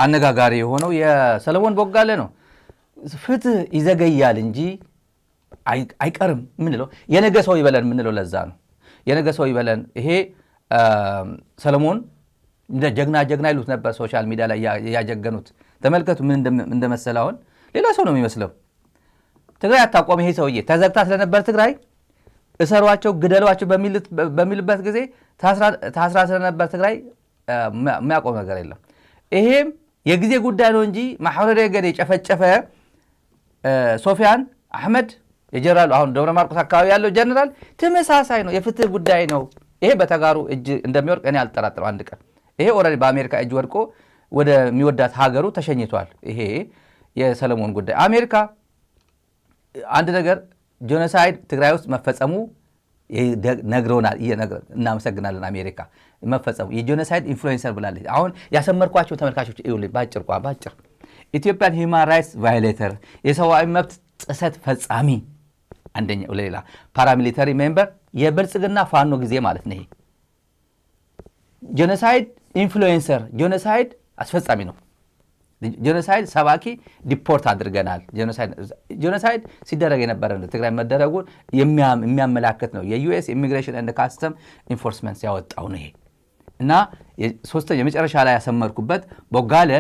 አነጋጋሪ የሆነው የሰለሞን ቦጋለ ነው። ፍትህ ይዘገያል እንጂ አይቀርም ምንለው የነገ ሰው ይበለን ምንለው ለዛ ነው። የነገ ሰው ይበለን። ይሄ ሰለሞን እንደ ጀግና ይሉት ነበር ሶሻል ሚዲያ ላይ ያጀገኑት። ተመልከቱ ምን እንደመሰለ። አሁን ሌላ ሰው ነው የሚመስለው። ትግራይ አታቆም። ይሄ ሰውዬ ተዘግታ ስለነበር ትግራይ እሰሯቸው ግደሏቸው በሚልበት ጊዜ ታስራ ስለነበር ትግራይ የሚያቆም ነገር የለም። ይሄም የጊዜ ጉዳይ ነው እንጂ ማህረረ ገደ የጨፈጨፈ ሶፊያን አህመድ የጀነራል አሁን ደብረ ማርቆስ አካባቢ ያለው ጀነራል ተመሳሳይ ነው። የፍትህ ጉዳይ ነው። ይሄ በተጋሩ እጅ እንደሚወርቅ እኔ አልጠራጥረው አንድ ቀን። ይሄ ኦልሬዲ በአሜሪካ እጅ ወድቆ ወደ ሚወዳት ሀገሩ ተሸኝቷል። ይሄ የሰለሞን ጉዳይ አሜሪካ አንድ ነገር ጄኖሳይድ ትግራይ ውስጥ መፈጸሙ ነግሮናል። እናመሰግናለን አሜሪካ መፈጸሙ የጄኖሳይድ ኢንፍሉዌንሰር ብላለች። አሁን ያሰመርኳቸው ተመልካቾች ይኸውልኝ ባጭር ኢትዮጵያን ሂውማን ራይትስ ቫዮሌተር የሰብአዊ መብት ጥሰት ፈጻሚ አንደኛው ሌላ ፓራሚሊተሪ ሜምበር የብልጽግና ፋኖ ጊዜ ማለት ነው። ይሄ ጄኖሳይድ ኢንፍሉዌንሰር ጄኖሳይድ አስፈጻሚ ነው። ጄኖሳይድ ሰባኪ ዲፖርት አድርገናል። ጄኖሳይድ ሲደረግ የነበረ ትግራይ መደረጉን የሚያመላክት ነው። የዩኤስ ኢሚግሬሽን ኤንድ ካስተም ኢንፎርስመንት ያወጣው ነው ይሄ እና ሶስተኛ የመጨረሻ ላይ ያሰመርኩበት ቦጋለ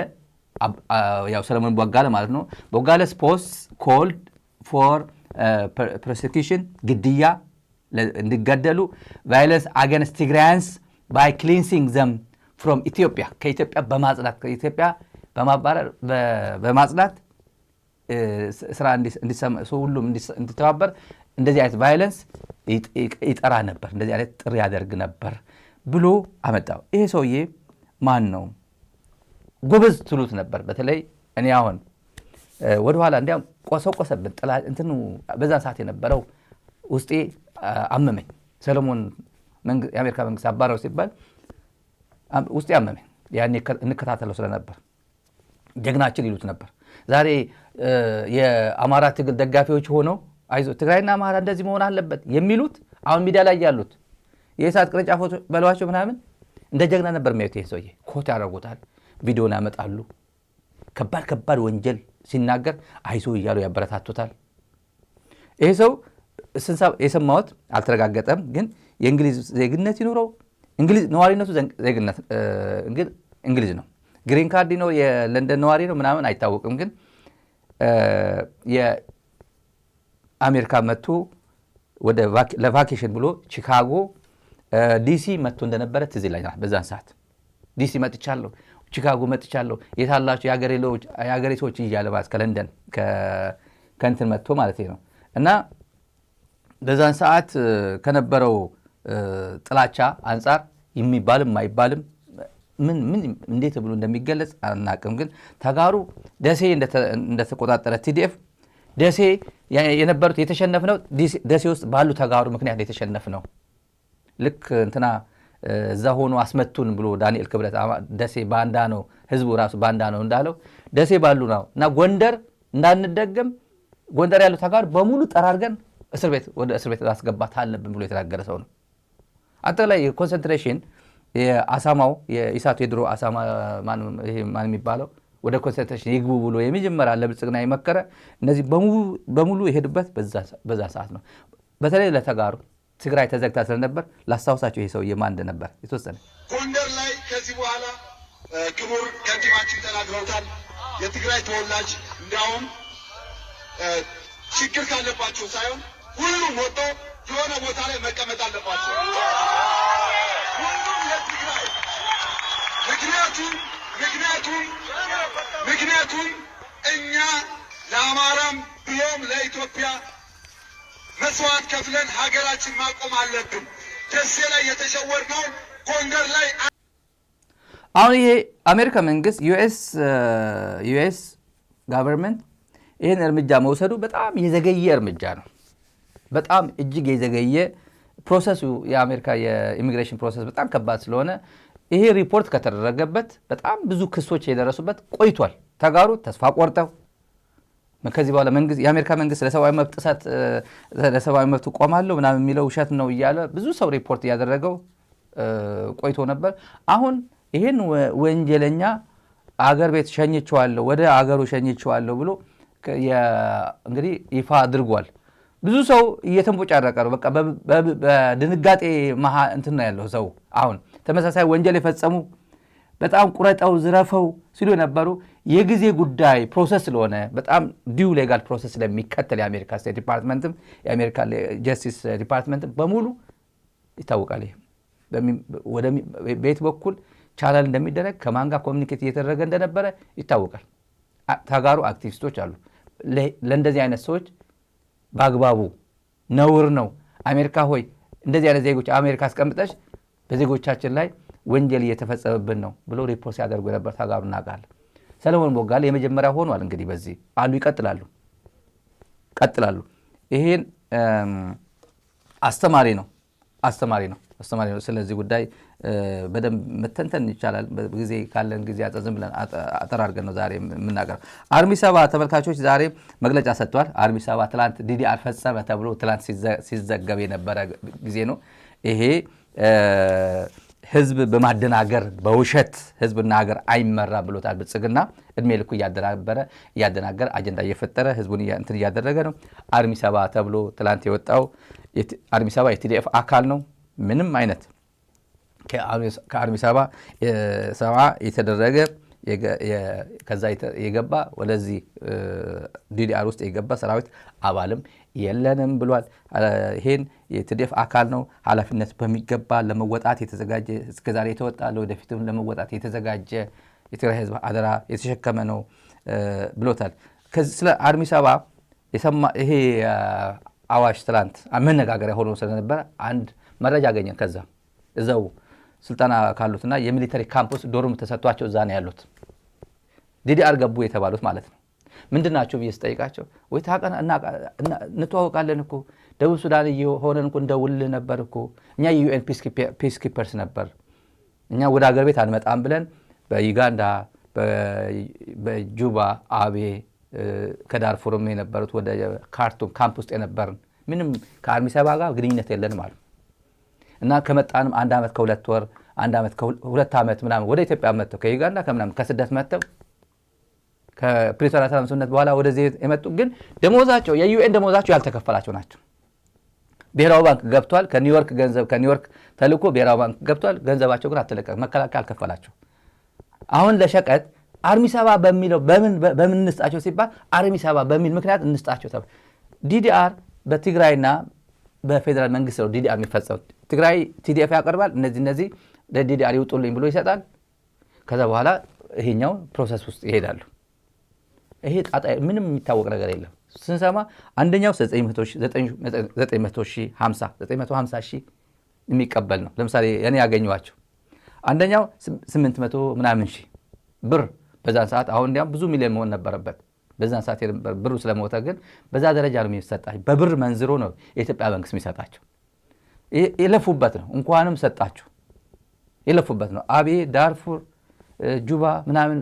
ያው ሰለሞን ቦጋለ ማለት ነው። ቦጋለስ ፖስት ኮልድ ፎር ፕሮሲኪዩሽን ግድያ እንዲገደሉ ቫዮለንስ አገንስት ትግራያንስ ባይ ክሊንሲንግ ዘም ፍሮም ኢትዮጵያ ከኢትዮጵያ በማጽዳት ከኢትዮጵያ በማባረር በማጽዳት ስራ ሁሉም እንዲተባበር እንደዚህ አይነት ቫዮለንስ ይጠራ ነበር፣ እንደዚህ አይነት ጥሪ ያደርግ ነበር ብሎ አመጣው። ይሄ ሰውዬ ማን ነው? ጎበዝ ትሉት ነበር። በተለይ እኔ አሁን ወደኋላ እንዲያም ቆሰቆሰብን ጥላ እንትኑ በዛን ሰዓት የነበረው ውስጤ አመመኝ። ሰለሞን የአሜሪካ መንግስት አባረው ሲባል ውስጤ አመመኝ። ያኔ እንከታተለው ስለነበር ጀግናችን ይሉት ነበር። ዛሬ የአማራ ትግል ደጋፊዎች ሆነው አይዞ ትግራይና አማራ እንደዚህ መሆን አለበት የሚሉት አሁን ሚዲያ ላይ ያሉት የእሳት ቅርንጫፎች በለዋቸው ምናምን እንደ ጀግና ነበር የሚያዩት። ይሄ ሰውዬ ኮት ያደርጉታል፣ ቪዲዮን ያመጣሉ። ከባድ ወንጀል ሲናገር አይዞ እያሉ ያበረታቱታል። ይሄ ሰው የሰማሁት አልተረጋገጠም፣ ግን የእንግሊዝ ዜግነት ይኖረው እንግሊዝ ነዋሪነቱ ዜግነት እንግሊዝ ነው። ግሪን ካርድ ነው የለንደን ነዋሪ ነው ምናምን አይታወቅም። ግን የአሜሪካ መጥቶ ወደ ለቫኬሽን ብሎ ቺካጎ ዲሲ መጥቶ እንደነበረ ትዝ ይለኛል። በዛን ሰዓት ዲሲ መጥቻለሁ፣ ቺካጎ መጥቻለሁ፣ የታላችሁ የአገሬ ሰዎች እያለ ማለት ከለንደን ከእንትን መጥቶ ማለት ነው። እና በዛን ሰዓት ከነበረው ጥላቻ አንጻር የሚባልም አይባልም ምን እንዴት ብሎ እንደሚገለጽ አናቅም። ግን ተጋሩ ደሴ እንደተቆጣጠረ ቲዲኤፍ ደሴ የነበሩት የተሸነፍነው ደሴ ውስጥ ባሉ ተጋሩ ምክንያት የተሸነፍነው ልክ እንትና እዛ ሆኖ አስመቱን ብሎ ዳንኤል ክብረት ደሴ ባንዳ ነው ህዝቡ ራሱ ባንዳ ነው እንዳለው ደሴ ባሉ ነው እና ጎንደር እንዳንደገም ጎንደር ያለው ተጋሩ በሙሉ ጠራርገን ወደ እስር ቤት አስገባት አለብን ብሎ የተናገረ ሰው ነው። አጠቃላይ ኮንሰንትሬሽን የአሳማው የኢሳቱ የድሮ አሳማ ማን የሚባለው ወደ ኮንሰንትሬሽን ይግቡ ብሎ የመጀመሪያ ለብልጽግና የመከረ እነዚህ በሙሉ የሄዱበት በዛ ሰዓት ነው። በተለይ ለተጋሩ ትግራይ ተዘግታ ስለነበር ላስታውሳቸው ይሄ ሰውዬ ማን እንደነበር የተወሰነ ጎንደር ላይ ከዚህ በኋላ ክቡር ከንቲባችን ተናግረውታል። የትግራይ ተወላጅ እንዲያውም ችግር ካለባቸው ሳይሆን ሁሉም ወጥቶ የሆነ ቦታ ላይ መቀመጥ አለባቸው። ሁሉም የትግራይ ምክንያቱም እኛ ለአማራም ብሎም ለኢትዮጵያ መስዋዕት ከፍለን ሀገራችን ማቆም አለብን። ደሴ ላይ የተሸወርነው ጎንደር ላይ አሁን ይሄ አሜሪካ መንግስት ዩኤስ ጋቨርንመንት ይህን እርምጃ መውሰዱ በጣም የዘገየ እርምጃ ነው። በጣም እጅግ የዘገየ ፕሮሰሱ የአሜሪካ የኢሚግሬሽን ፕሮሰስ በጣም ከባድ ስለሆነ ይሄ ሪፖርት ከተደረገበት በጣም ብዙ ክሶች የደረሱበት ቆይቷል። ተጋሩ ተስፋ ቆርጠው ከዚህ በኋላ የአሜሪካ መንግስት ለሰብአዊ መብት ጥሰት ለሰብአዊ መብት ቆማለሁ ምናምን የሚለው ውሸት ነው እያለ ብዙ ሰው ሪፖርት እያደረገው ቆይቶ ነበር። አሁን ይሄን ወንጀለኛ አገር ቤት ሸኝቼዋለሁ ወደ አገሩ ሸኝቼዋለሁ ብሎ እንግዲህ ይፋ አድርጓል። ብዙ ሰው እየተንቦጫረቀ ነው። በቃ በድንጋጤ እንትን ነው ያለው ሰው። አሁን ተመሳሳይ ወንጀል የፈጸሙ በጣም ቁረጠው ዝረፈው ሲሉ የነበሩ የጊዜ ጉዳይ ፕሮሰስ ስለሆነ በጣም ዲው ሌጋል ፕሮሰስ ስለሚከተል የአሜሪካ ስቴት ዲፓርትመንትም የአሜሪካ ጀስቲስ ዲፓርትመንትም በሙሉ ይታወቃል። ቤት በኩል ቻናል እንደሚደረግ ከማን ጋር ኮሚኒኬት እየተደረገ እንደነበረ ይታወቃል። ተጋሩ አክቲቪስቶች አሉ። ለእንደዚህ አይነት ሰዎች በአግባቡ ነውር ነው አሜሪካ ሆይ እንደዚህ አይነት ዜጎች አሜሪካ አስቀምጠሽ በዜጎቻችን ላይ ወንጀል እየተፈጸመብን ነው ብሎ ሪፖርት ሲያደርጉ የነበር ተጋሩ እናውቃለን። ሰለሞን ቦጋለ የመጀመሪያ ሆኗል። እንግዲህ በዚህ አሉ ይቀጥላሉ። ይሄን አስተማሪ ነው። ስለዚህ ጉዳይ በደንብ መተንተን ይቻላል። ጊዜ ካለን ጊዜ ዝም ብለን አጠራርገን ነው ዛሬ የምናገረው። አርሚ 7 ተመልካቾች ዛሬ መግለጫ ሰጥቷል። አርሚ 7 ትላንት ዲዲአር ፈጸመ ተብሎ ትላንት ሲዘገብ የነበረ ጊዜ ነው። ይሄ ህዝብ በማደናገር በውሸት ህዝብና ሀገር አይመራ ብሎታል ብልጽግና። እድሜ ልኩ እያደናገረ አጀንዳ እየፈጠረ ህዝቡን እንትን እያደረገ ነው። አርሚ 7 ተብሎ ትላንት የወጣው አርሚ 7 የቲዲኤፍ አካል ነው። ምንም አይነት ከአርሚ 7 የተደረገ ከዛ የገባ ወደዚህ ዲዲአር ውስጥ የገባ ሰራዊት አባልም የለንም ብሏል። ይሄን የቲዲኤፍ አካል ነው። ኃላፊነት በሚገባ ለመወጣት የተዘጋጀ እስከዛሬ የተወጣ ለወደፊትም ለመወጣት የተዘጋጀ የትግራይ ህዝብ አደራ የተሸከመ ነው ብሎታል። ስለ አርሚ 7 የሰማ ይሄ አዋሽ ትላንት መነጋገሪያ ሆኖ ስለነበረ አንድ መረጃ አገኘን። ከዛ እዛው ስልጠና ካሉትና የሚሊተሪ ካምፕስ ዶርም ተሰጥቷቸው እዛ ነው ያሉት ዲዲአር ገቡ የተባሉት ማለት ነው። ምንድናቸው ብዬ ስጠይቃቸው ወይ ታቀና እንተዋወቃለን እኮ ደቡብ ሱዳን ሆነን እኮ እንደውል ነበር እኮ እኛ የዩኤን ፒስ ኪፐርስ ነበር፣ እኛ ወደ ሀገር ቤት አንመጣም ብለን በዩጋንዳ በጁባ አቤ ከዳርፉርም የነበሩት ወደ ካርቱም ካምፕ ውስጥ የነበርን ምንም ከአርሚ 7 ጋር ግንኙነት የለንም አሉ። እና ከመጣንም 1 ዓመት ከ2 ወር 1 ዓመት ከ2 ዓመት ምናምን ወደ ኢትዮጵያ መጥተው ከዩጋንዳ ከምናምን ከስደት መጥተው ከፕሪቶሪያ ሰላም ስምምነት በኋላ ወደዚህ የመጡ ግን ደሞዛቸው የዩኤን ደሞዛቸው ያልተከፈላቸው ናቸው። ብሔራዊ ባንክ ገብቷል። ከኒውዮርክ ተልኮ ብሔራዊ ባንክ ገብቷል። ገንዘባቸው ግን አልተለቀቀም። መከላከያ አልከፈላቸው። አሁን ለሸቀጥ አርሚ 7 በሚለው በምን እንስጣቸው ሲባል አርሚ 7 በሚል ምክንያት እንስጣቸው ተባለ። ዲዲአር በትግራይና በፌደራል መንግስት ነው ዲዲአር የሚፈጸመው። ትግራይ ቲዲኤፍ ያቀርባል። እነዚህ ለዲዲአር ይውጡልኝ ብሎ ይሰጣል። ከዛ በኋላ ይሄኛው ፕሮሰስ ውስጥ ይሄዳሉ። ይሄ ጣጣ ምንም የሚታወቅ ነገር የለም። ስንሰማ አንደኛው 950 ሺህ የሚቀበል ነው። ለምሳሌ እኔ ያገኘዋቸው አንደኛው 800 ምናምን ሺህ ብር በዛን ሰዓት። አሁን እንዲያውም ብዙ ሚሊዮን መሆን ነበረበት በዛን ሰዓት ብሩ ስለሞተ፣ ግን በዛ ደረጃ ነው የሚሰጣቸው። በብር መንዝሮ ነው የኢትዮጵያ መንግስት የሚሰጣቸው። የለፉበት ነው። እንኳንም ሰጣችሁ የለፉበት ነው። አቤ ዳርፉር ጁባ ምናምን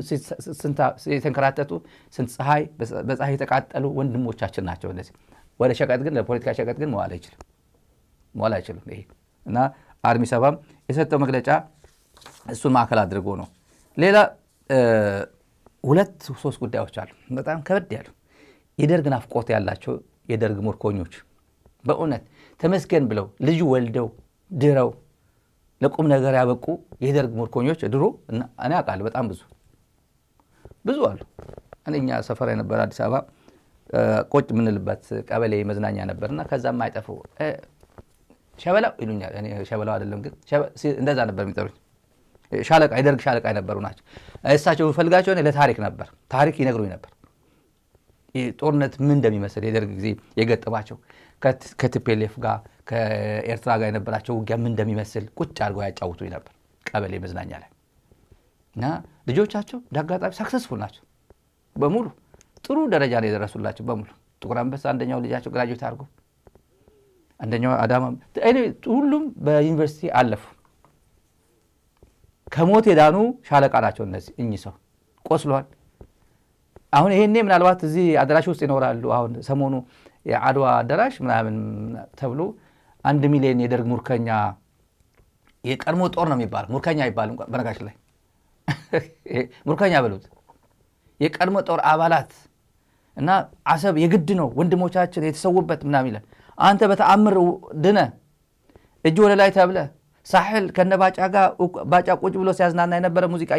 የተንከራተቱ ስንት በፀሐይ የተቃጠሉ ወንድሞቻችን ናቸው። እነዚህ ወደ ሸቀጥ ግን ለፖለቲካ ሸቀጥ ግን መዋል አይችልም። ይሄ እና አርሚ 7 የሰጠው መግለጫ እሱን ማዕከል አድርጎ ነው። ሌላ 2-3 ጉዳዮች አሉ በጣም ከበድ ያሉ። የደርግ ናፍቆት ያላቸው የደርግ ምርኮኞች በእውነት ተመስገን ብለው ልጅ ወልደው ድረው ለቁም ነገር ያበቁ የደርግ ምርኮኞች ድሮ እኔ አውቃለሁ። በጣም ብዙ አሉ። እኛ ሰፈር የነበረ አዲስ አበባ ቆጭ ምንልበት ቀበሌ መዝናኛ ነበርና ከዛም አይጠፉ ሸበላው ይሉኛል። እኔ ሸበላው አይደለም ግን እንደዛ ነበር የሚጠሩኝ። ሻለቃ የደርግ ሻለቃ የነበሩ ናቸው። እሳቸው ፈልጋቸው ለታሪክ ነበር ታሪክ ይነግሩኝ ነበር። ጦርነት ምን እንደሚመስል የደርግ ጊዜ የገጠባቸው ከቲፒኤልኤፍ ጋር ከኤርትራ ጋር የነበራቸው ውጊያ ምን እንደሚመስል ቁጭ አድርገው ያጫውቱኝ ነበር ቀበሌ መዝናኛ ላይ። እና ልጆቻቸው እንዳጋጣሚ ሰክሰስፉል ናቸው በሙሉ ጥሩ ደረጃ ላይ የደረሱላቸው በሙሉ። ጥቁር አንበሳ አንደኛው ልጃቸው ግራጁዌት አድርጎ አንደኛው አዳማ ሁሉም በዩኒቨርሲቲ አለፉ። ከሞት የዳኑ ሻለቃ ናቸው እነዚህ። እኚህ ሰው ቆስሏል። አሁን ይሄኔ ምናልባት እዚህ አዳራሽ ውስጥ ይኖራሉ። አሁን ሰሞኑ የአድዋ አዳራሽ ምናምን ተብሎ 1 ሚሊዮን የደርግ ሙርከኛ የቀድሞ ጦር ነው የሚባል ሙርከኛ ይባል በነጋሽ ላይ ምርኮኛ በሉት የቀድሞ ጦር አባላት እና አሰብ የግድ ነው ወንድሞቻችን የተሰውበት ምናምን ይላል። አንተ በተአምር ድነ እጅ ወደ ላይ ተብለ ሳሕል ከነባጫ ጋር ባጫ ቁጭ ብሎ ሲያዝናና የነበረ ሙዚቃ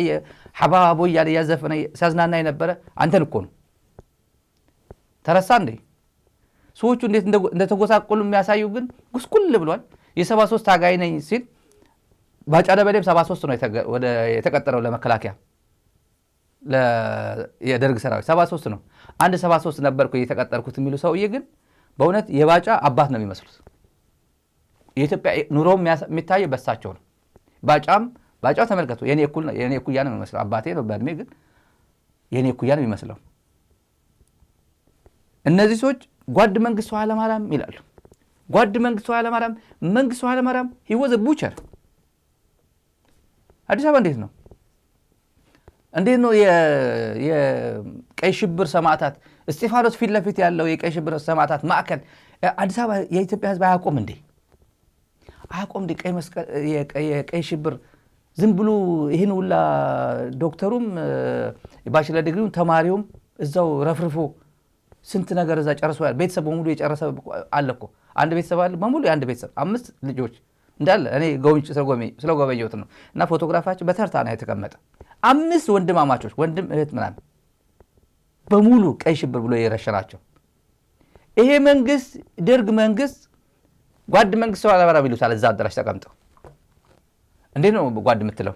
ሐባቦ እያለ እያዘፈነ ሲያዝናና የነበረ አንተን እኮ ነው። ተረሳ እንዴ? ሰዎቹ እንዴት እንደተጎሳቆሉ የሚያሳዩ ግን ጉስቁል ብሏል። የ73 ታጋይ ነኝ ሲል ባጫ ደበሌም 73 ነው የተቀጠረው ለመከላከያ የደርግ ሰራዊት 73 ነው። አንድ 73 ነበርኩ የተቀጠርኩት የሚሉ ሰውዬ ግን በእውነት የባጫ አባት ነው የሚመስሉት። የኢትዮጵያ ኑሮ የሚታየው በሳቸው ነው። ባጫው ተመልከቱ የኔ እኩያ ነው የሚመስለው። አባቴ ነው በእድሜ ግን የኔ እኩያ ነው የሚመስለው። እነዚህ ሰዎች ጓድ መንግስቱ ኃይለማርያም ይላሉ። ጓድ መንግስቱ ኃይለማርያም he was a butcher። አዲስ አበባ እንዴት ነው የቀይ ሽብር ሰማዕታት እስጢፋኖስ ፊት ለፊት ያለው የቀይ ሽብር ሰማዕታት ማዕከል አዲስ አበባ የኢትዮጵያ ሕዝብ አያቆም እንዴ? የቀይ ሽብር ዝም ብሎ ይህን ሁላ ዶክተሩም የባችለር ዲግሪውን ተማሪውም እዛው ረፍርፎ ስንት ነገር እዛ ጨርሶ ቤተሰብ በሙሉ የጨረሰ አለ እኮ። አንድ ቤተሰብ አለ በሙሉ የአንድ ቤተሰብ 5 ልጆች እንዳለ እኔ ስለጎበኘሁት ነው። እና ፎቶግራፋቸው በተርታ ነው የተቀመጠ። 5 ወንድማማቾች ወንድም እህት ምናምን በሙሉ ቀይ ሽብር ብሎ የረሸናቸው ይሄ መንግስት ደርግ መንግስት ጓድ መንግስቱ ኃይለማርያም ይሉታል። እዛ አዳራሽ ተቀምጠው እንዴት ነው ጓድ የምትለው?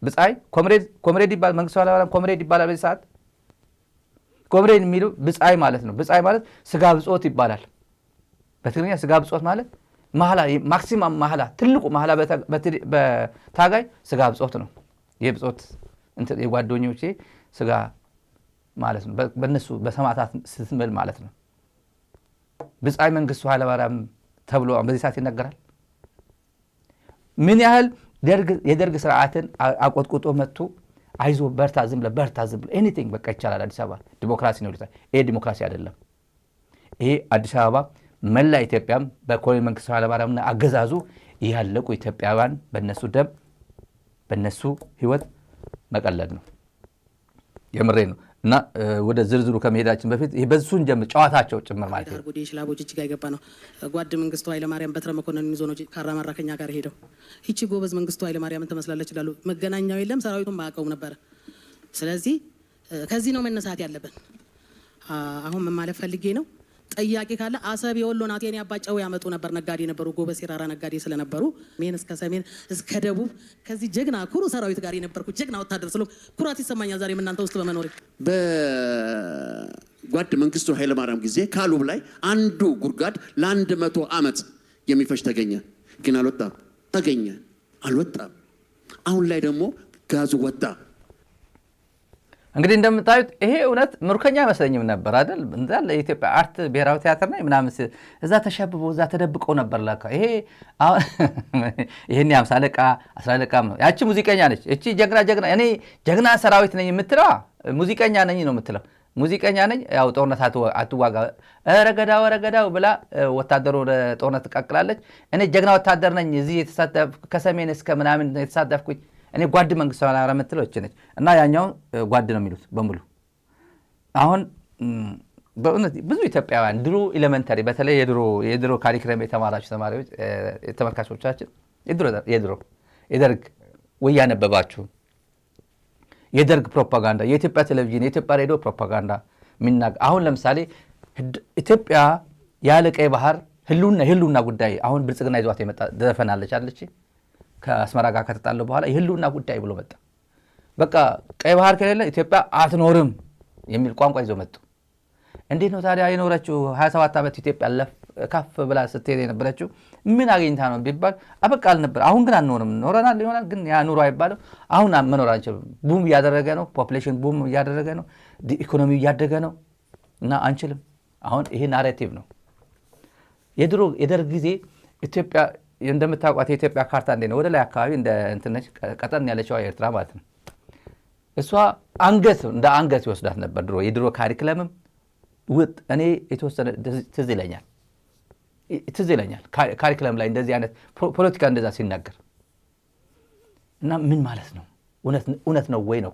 ብጻይ ኮምሬድ ይባል መንግስቱ ኃይለማርያም ኮምሬድ ይባላል። በዚህ ሰዓት ኮምሬድ የሚለው ብጻይ ማለት ነው። ብጻይ ማለት ስጋ ብጾት ይባላል በትግርኛ። ስጋ ብጾት ማለት ማህላ ማክሲማም ማህላ ትልቁ ማህላ በታጋይ ስጋ ብጾት ነው። የብጾት የጓደኞቼ ስጋ ማለት ነው። በእነሱ በሰማዕታት ስትምል ማለት ነው። ብጻይ መንግስቱ ኃይለማርያም ተብሎ በዚህ ሰዓት ይነገራል። ምን ያህል የደርግ ስርዓትን አቆጥቁጦ መጥቶ አይዞ በርታ ዝም ብለ ኤኒቲንግ በቃ ይቻላል። አዲስ አበባ ዲሞክራሲ ነው ይሉታል። ይሄ ዲሞክራሲ አይደለም። ይሄ አዲስ አበባ መላ ኢትዮጵያም በኮሎኔል መንግስቱ ኃይለማርያምና አገዛዙ ያለቁ ኢትዮጵያውያን በእነሱ ደም በእነሱ ህይወት መቀለድ ነው። የምሬ ነው። እና ወደ ዝርዝሩ ከመሄዳችን በፊት ይሄ በሱን ጀምር ጨዋታቸው ጭምር ማለት ነው። ጉዲ ሽላቦች እጅ ጋር የገባ ነው። ጓድ መንግስቱ ኃይለማርያም በትረ መኮንን ይዞ ነው ካራማራ ከኛ ጋር ሄደው ይቺ ጎበዝ መንግስቱ ኃይለማርያምን ትመስላለች ይላሉ። መገናኛው የለም ሰራዊቱን ማያውቀውም ነበር። ስለዚህ ከዚህ ነው መነሳት ያለብን። አሁን ምን ማለት ፈልጌ ነው፣ ጠያቂ ካለ አሰብ የወሎ ናት የኔ አባጫው ያመጡ ነበር። ነጋዴ ነበሩ፣ ጎበዝ ሲራራ ነጋዴ ስለነበሩ ሜን እስከ ሰሜን እስከ ደቡብ ከዚህ ጀግና ኩሩ ሰራዊት ጋር የነበርኩ ጀግና ወታደር ስለሆንኩ ኩራት ይሰማኛል ዛሬ እናንተ ውስጥ በመኖሬ። በጓድ መንግስቱ ኃይለማርያም ጊዜ ካሉብ ላይ አንዱ ጉድጓድ ለ100 ዓመት የሚፈጅ ተገኘ፣ ግን አልወጣም። አልወጣም። አሁን ላይ ደግሞ ጋዙ ወጣ። እንግዲህ እንደምታዩት ይሄ እውነት ምርኮኛ አይመስለኝም ነበር አይደል? እንዳለ የኢትዮጵያ አርት ብሔራዊ ቲያትር ነው ምናምን እዛ ተሸብበው እዛ ተደብቀው ነበር ለካ። ይሄን 50 አለቃ 10 አለቃ ነው። ያቺ ሙዚቀኛ ነች። እቺ ጀግና እኔ ጀግና ሰራዊት ነኝ የምትለው ሙዚቀኛ ነኝ ነው የምትለው። ሙዚቀኛ ነኝ ያው ጦርነት አትዋጋ ረገዳው ብላ ወታደሩ ጦርነት ትቀቅላለች። እኔ ጀግና ወታደር ነኝ እዚህ የተሳተፍኩ ከሰሜን እስከ ምናምን የተሳተፍኩኝ እኔ ጓድ መንግስቱ ኃይለማርያም የምትለው እቺ ነች። እና ያኛው ጓድ ነው የሚሉት በሙሉ። አሁን በእውነት ብዙ ኢትዮጵያውያን ድሮ ኤሌመንተሪ በተለይ የድሮ ካሪክለም የተማራችሁ ተማሪዎች ተመልካቾቻችን የደርግ ወይ ያነበባችሁ የደርግ ፕሮፓጋንዳ የኢትዮጵያ ቴሌቪዥን የኢትዮጵያ ሬዲዮ ፕሮፓጋንዳ የሚናገር አሁን ለምሳሌ ኢትዮጵያ ያለ ቀይ ባህር ህልውና ጉዳይ አሁን ብልጽግና ይዟት የመጣ ዘፈናለች አለች ከአስመራ ጋር ከተጣለው በኋላ የህልውና ጉዳይ ብሎ መጣ። በቃ ቀይ ባህር ከሌለ ኢትዮጵያ አትኖርም የሚል ቋንቋ ይዞ መጡ። እንዴት ነው ታዲያ የኖረችው 27 ዓመት ኢትዮጵያ ከፍ ብላ ስትሄድ የነበረችው ምን አገኝታ ነው ቢባል አበቃ አልነበር። አሁን ግን አንኖርም። ኖረናል ይሆናል ግን ያ ኑሮ አይባልም። አሁን መኖር አንችልም። ቡም እያደረገ ነው፣ ፖፑሌሽን ቡም እያደረገ ነው፣ ኢኮኖሚ እያደገ ነው እና አንችልም። አሁን ይሄ ናሬቲቭ ነው። የደርግ ጊዜ ኢትዮጵያ እንደምታውቋት የኢትዮጵያ ካርታ እንደ ነው ወደ ላይ አካባቢ እንደ እንትነች ቀጠን ያለችው ኤርትራ ማለት ነው። እሷ እንደ አንገት ይወስዳት ነበር ድሮ። የድሮ ካሪክለምም እኔ የተወሰነ ትዝ ይለኛል ካሪክለም ላይ እንደዚህ አይነት ፖለቲካ እንደዛ ሲናገር እና ምን ማለት ነው እውነት ነው ወይ ነው?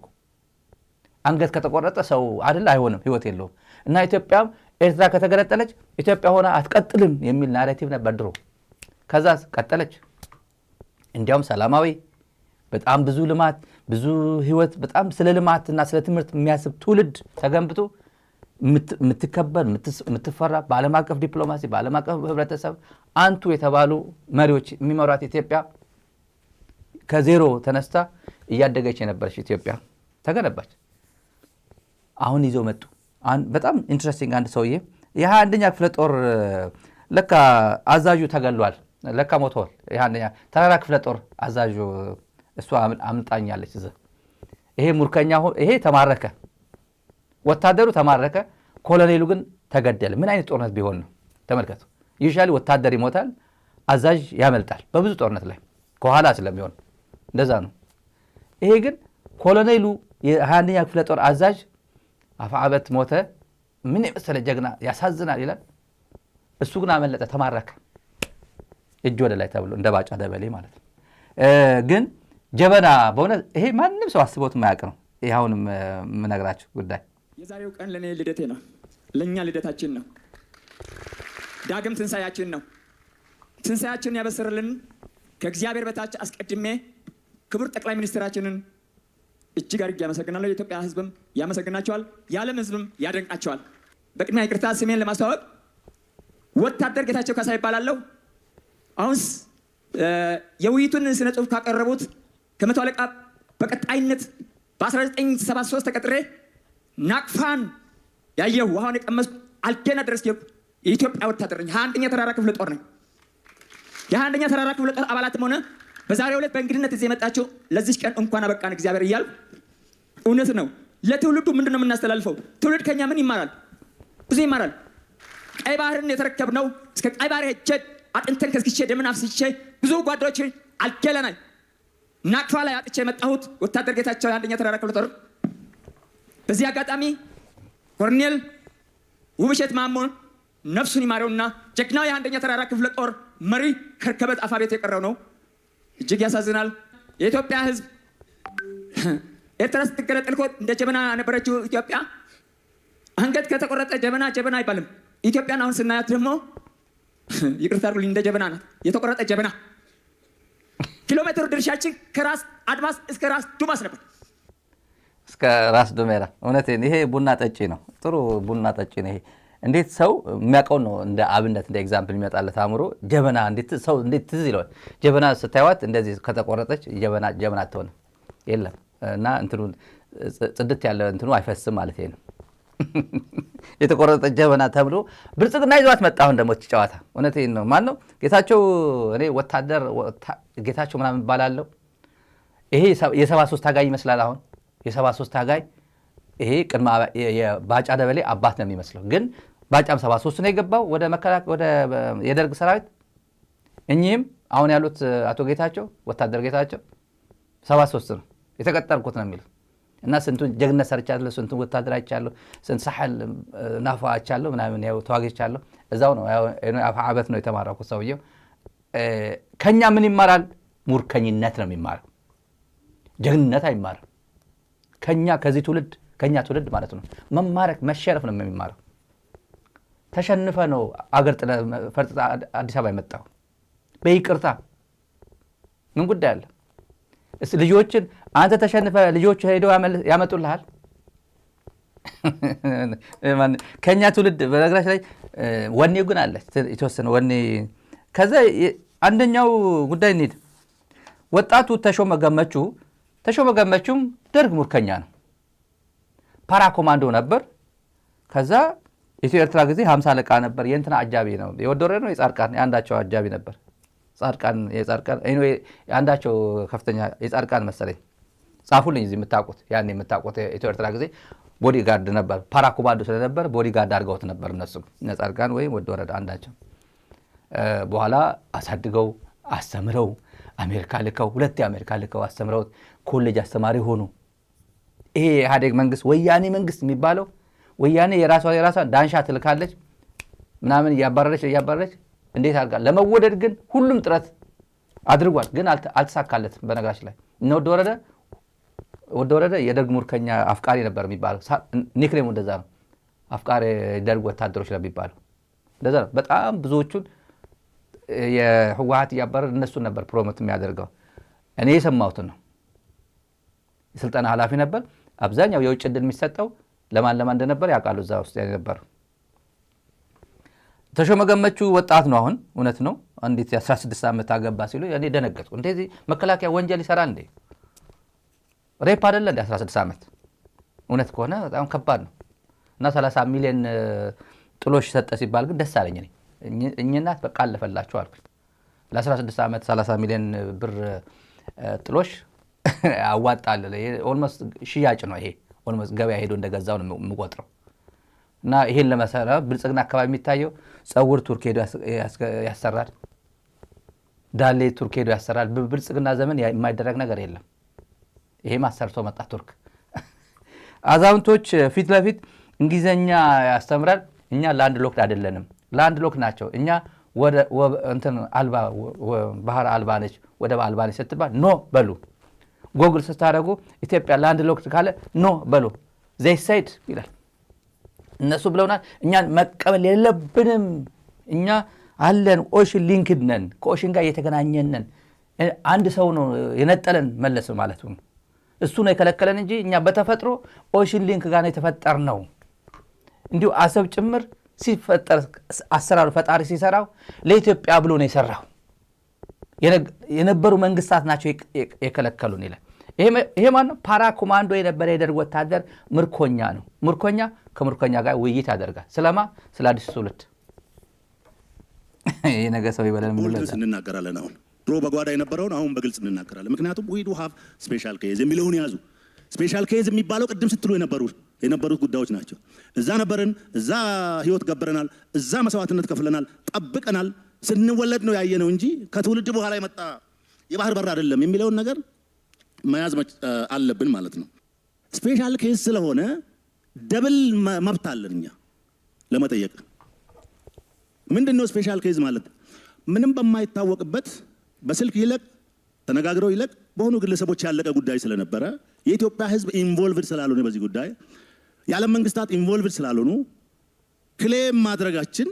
አንገት ከተቆረጠ ሰው አይደል አይሆንም፣ ህይወት የለውም። እና ኢትዮጵያም ኤርትራ ከተገነጠለች ኢትዮጵያ ሆና አትቀጥልም የሚል ናሬቲቭ ነበር ድሮ። ከዛ ቀጠለች። እንዲያውም ሰላማዊ በጣም ብዙ ልማት ብዙ ህይወት በጣም ስለ ልማትና ስለ ትምህርት የሚያስብ ትውልድ ተገንብቶ የምትከበር የምትፈራ በዓለም አቀፍ ዲፕሎማሲ በዓለም አቀፍ ህብረተሰብ አንቱ የተባሉ መሪዎች የሚመሯት ኢትዮጵያ ከዜሮ ተነስታ እያደገች የነበረች ኢትዮጵያ ተገነባች። አሁን ይዘው መጡ። በጣም ኢንትረስቲንግ አንድ ሰውዬ የ21ኛ ክፍለ ጦር ለካ አዛዡ ተገሏል፣ ለካ ሞቷል። የ21ኛ ተራራ ክፍለ ጦር አዛዡ እሷ አምልጣኛለች። ይሄ ሙርከኛ ይሄ ተማረከ፣ ወታደሩ ተማረከ፣ ኮሎኔሉ ግን ተገደለ። ምን አይነት ጦርነት ቢሆን ነው? ተመልከቱ። ዩዥዋሊ ወታደር ይሞታል፣ አዛዥ ያመልጣል በብዙ ጦርነት ላይ ከኋላ ስለሚሆን እንደዛ ነው። ይሄ ግን ኮሎኔሉ የ21ኛ ክፍለ ጦር አዛዥ አፋአበት ሞተ። ምን የመሰለ ጀግና ያሳዝናል ይላል። እሱ ግን አመለጠ፣ ተማረከ፣ እጅ ወደ ላይ ተብሎ እንደ ባጫ ደበሌ ማለት ነው። ግን ጀበና በእውነት ይሄ ማንም ሰው አስቦት የማያውቅ ነው። ይሄ አሁንም የምነግራችሁ ጉዳይ የዛሬው ቀን ለእኔ ልደቴ ነው፣ ለእኛ ልደታችን ነው፣ ዳግም ትንሣኤያችን ነው። ትንሣኤያችንን ያበስርልን ከእግዚአብሔር በታች አስቀድሜ ክቡር ጠቅላይ ሚኒስትራችንን እጅግ አድርጌ ያመሰግናለሁ። የኢትዮጵያ ሕዝብም ያመሰግናቸዋል፣ የዓለም ሕዝብም ያደንቃቸዋል። በቅድሚያ ይቅርታ ስሜን ለማስተዋወቅ ወታደር ጌታቸው ካሳ ይባላለሁ። አሁንስ የውይይቱን ስነ ጽሑፍ ካቀረቡት ከመቶ አለቃ በቀጣይነት በ1973 ተቀጥሬ ናቅፋን ያየሁ ውሃውን የቀመስኩ አልጌና ድረስ የኢትዮጵያ ወታደር ነኝ። 21ኛ ተራራ ክፍለ ጦር ነኝ። የ21ኛ ተራራ ክፍለ ጦር አባላትም ሆነ በዛሬው ዕለት በእንግድነት እዚህ የመጣችሁ ለዚህ ቀን እንኳን አበቃን እግዚአብሔር እያልኩ እውነት ነው ለትውልዱ ምንድን ነው የምናስተላልፈው? ትውልድ ከኛ ምን ይማራል? ብዙ ይማራል። ቀይ ባህርን የተረከብነው እስከ ቀይ ባህር ሄጄ አጥንተን ከስክሼ ደምን አፍስሼ ብዙ ጓዶች አልገለናል። ናቅፋ ላይ አጥቼ የመጣሁት ወታደር ጌታቸው የ21ኛ ተራራ ክፍለ ጦር። በዚህ አጋጣሚ ኮሎኔል ውብሸት ማሞ ነፍሱን ይማረውና ጀግናው የ21ኛ ተራራ ክፍለ ጦር መሪ ከርከበት አፋቤት የቀረው ነው። እጅግ ያሳዝናል። የኢትዮጵያ ሕዝብ ኤርትራ ስትገነጠል እንደ ጀበና ነበረችው ኢትዮጵያ። አንገት ከተቆረጠ ጀበና ጀበና አይባልም። ኢትዮጵያን አሁን ስናያት ደግሞ ይቅርታ አድርጉልኝ እንደ ጀበና ናት፣ የተቆረጠ ጀበና። ኪሎ ሜትር ድርሻችን ከራስ አድማስ እስከ ራስ ዱማስ ነበር፣ እስከ ራስ ዱሜራ። እውነቴን ይሄ ቡና ጠጪ ነው፣ ጥሩ ቡና ጠጪ ነው። ይሄ እንዴት ሰው የሚያውቀው ነው እንደ አብነት እንደ ኤግዛምፕል የሚመጣለት አእምሮ። ጀበና ሰው እንዴት ትዝ ይለዋል? ጀበና ስታይዋት እንደዚህ ከተቆረጠች ጀበና አትሆንም የለም። እና እንትኑ ጽድት ያለ እንትኑ አይፈስም ማለት ነው። የተቆረጠ ጀበና ተብሎ ብልጽግና ይዟት መጣ። አሁን ደግሞ ጨዋታ እውነቴን ነው። ማን ነው ጌታቸው? እኔ ወታደር ጌታቸው ምናምን እባላለሁ። ይሄ የ73 ታጋይ ይመስላል። አሁን የ73 ታጋይ ይሄ ቅድመ የባጫ ደበሌ አባት ነው የሚመስለው። ግን ባጫም 73 ነው የገባው ወደ መከላከያ ወደ የደርግ ሰራዊት። እኚህም አሁን ያሉት አቶ ጌታቸው ወታደር ጌታቸው 73 ነው የተቀጠርኩት ነው የሚሉት። እና ስንቱን ጀግነት ሰርቻለሁ፣ ስንቱን ወታደር አይቻለሁ፣ ስንት ሳሕል ናፋ አይቻለሁ ምናምን ያው ተዋግቻለሁ። እዛው ነው አፋዓበት ነው የተማረኩት ሰውየው። ከኛ ምን ይማራል? ሙርከኝነት ነው የሚማረው፣ ጀግንነት አይማርም። ከኛ ትውልድ ማለት ነው መማረክ መሸረፍ ነው የሚማረው። ተሸንፈ ነው አገር ጥለ ፈርጥጣ አዲስ አበባ የመጣው በይቅርታ ምን ጉዳይ አለ? ልጆችን አንተ ተሸንፈ ልጆች ሄደው ያመጡልሃል። ከኛ ትውልድ በነገራችን ላይ ወኔው ግን አለ የተወሰነ ወኔ። ከዛ አንደኛው ጉዳይ እንሂድ። ወጣቱ ተሾመ ገመቹም ደርግ ሙርከኛ ነው፣ ፓራ ኮማንዶ ነበር። ከዛ ኢትዮ ኤርትራ ጊዜ 50 አለቃ ነበር። የእንትና አጃቢ ነው፣ የወደረ ነው የጻድቃን የአንዳቸው አጃቢ ነበር። የጻድቃን አንዳቸው ከፍተኛ የጻድቃን መሰለኝ። ጻፉልኝ እዚህ የምታውቁት ያን የምታውቁት ኢትዮ ኤርትራ ጊዜ ቦዲጋርድ ነበር። ፓራ ኮማንዶ ስለነበር ቦዲጋርድ አድርገውት ነበር እነሱም ጻድቃን ወይም ወደ ወረዳ አንዳቸው። በኋላ አሳድገው አስተምረው አሜሪካ ልከው አሜሪካ ልከው አስተምረውት ኮሌጅ አስተማሪ ሆኑ። ይሄ ኢህአዴግ መንግስት ወያኔ መንግስት የሚባለው ወያኔ የራሷ ዳንሻ ትልካለች ምናምን እያባረረች እንዴት አድርጋ ለመወደድ ግን ሁሉም ጥረት አድርጓል፣ ግን አልተሳካለትም። በነገራችን ላይ እነወደ ወረደ ወረደ የደርግ ሙርከኛ አፍቃሪ ነበር የሚባለው። ኒክኔሙ እንደዛ ነው። አፍቃሪ ደርግ ወታደሮች ነው የሚባለው። እንደዛ ነው። በጣም ብዙዎቹን የህወሓት እያባረረ እነሱን ነበር ፕሮሞት የሚያደርገው። እኔ የሰማሁትን ነው። የስልጠና ኃላፊ ነበር። አብዛኛው የውጭ ዕድል የሚሰጠው ለማን እንደነበር ያውቃሉ። እዛ ውስጥ ነበር። ተሾመ ገመቹ ወጣት ነው አሁን። እውነት ነው። አንዲት የ16 ዓመት አገባ ሲሉ እኔ ደነገጥኩ። እንደዚህ መከላከያ ወንጀል ይሰራል እንዴ? ሬፕ አይደለ እንደ 16 ዓመት? እውነት ከሆነ በጣም ከባድ ነው። እና 30 ሚሊዮን ጥሎሽ ሰጠ ሲባል ግን ደስ አለኝ። እኛናት በቃ አለፈላችሁ አልኩኝ። ለ16 ዓመት 30 ሚሊዮን ብር ጥሎሽ አዋጣለ። ኦልሞስት ሽያጭ ነው ይሄ። ኦልሞስት ገበያ ሄዶ እንደገዛው ነው የምቆጥረው። እና ይሄን ለመሰራ ብልጽግና አካባቢ የሚታየው ጸጉር ቱርክ ሄዶ ያሰራል፣ ዳሌ ቱርክ ሄዶ ያሰራል። በብልጽግና ዘመን የማይደረግ ነገር የለም። ይሄ ማሰርቶ መጣ ቱርክ። አዛውንቶች ፊት ለፊት እንግሊዘኛ ያስተምራል። እኛ ላንድ ሎክድ አይደለንም፣ ላንድ ሎክ ናቸው። እኛ ወደ እንትን አልባ ባህር አልባ ነች፣ ወደብ አልባ ነች ስትባል ኖ በሉ። ጎግል ስታደርጉ ኢትዮጵያ ላንድ ሎክድ ካለ ኖ በሉ። ዘይ ሳይድ ይላል። እነሱ ብለውናል። እኛን መቀበል የለብንም። እኛ አለን፣ ኦሽን ሊንክድ ነን፣ ከኦሽን ጋር እየተገናኘን ነን። አንድ ሰው ነው የነጠለን መለስ ማለት ነው። እሱ ነው የከለከለን እንጂ እኛ በተፈጥሮ ኦሽን ሊንክ ጋር ነው የተፈጠር ነው። እንዲሁ አሰብ ጭምር ሲፈጠር አሰራሩ ፈጣሪ ሲሰራው ለኢትዮጵያ ብሎ ነው የሰራው። የነበሩ መንግስታት ናቸው የከለከሉን ይላል። ይሄ ማን ነው? ፓራ ኮማንዶ የነበረ የደርግ ወታደር ምርኮኛ ነው። ምርኮኛ ከምርኮኛ ጋር ውይይት ያደርጋል። ስለማ ስለ አዲስ ትውልድ ይሄ ነገር ሰው ይበላል። ምን በግልጽ እንናገራለን። አሁን ድሮ በጓዳ የነበረውን አሁን በግልጽ እንናገራለን። ምክንያቱም we do have special case የሚለውን ያዙ። ስፔሻል ኬዝ የሚባለው ቅድም ስትሉ የነበሩት ጉዳዮች ናቸው። እዛ ነበርን፣ እዛ ህይወት ገብረናል፣ እዛ መስዋዕትነት ከፍለናል፣ ጠብቀናል። ስንወለድ ነው ያየነው እንጂ ከትውልድ በኋላ የመጣ የባህር በር አይደለም የሚለውን ነገር መያዝ አለብን ማለት ነው። ስፔሻል ኬዝ ስለሆነ ደብል መብት አለን እኛ ለመጠየቅ። ምንድነው ስፔሻል ኬዝ ማለት? ምንም በማይታወቅበት በስልክ ይለቅ ተነጋግረው ይለቅ በሆኑ ግለሰቦች ያለቀ ጉዳይ ስለነበረ የኢትዮጵያ ህዝብ ኢንቮልቭድ ስላልሆነ በዚህ ጉዳይ የዓለም መንግስታት ኢንቮልቭድ ስላልሆኑ ክሌም ማድረጋችን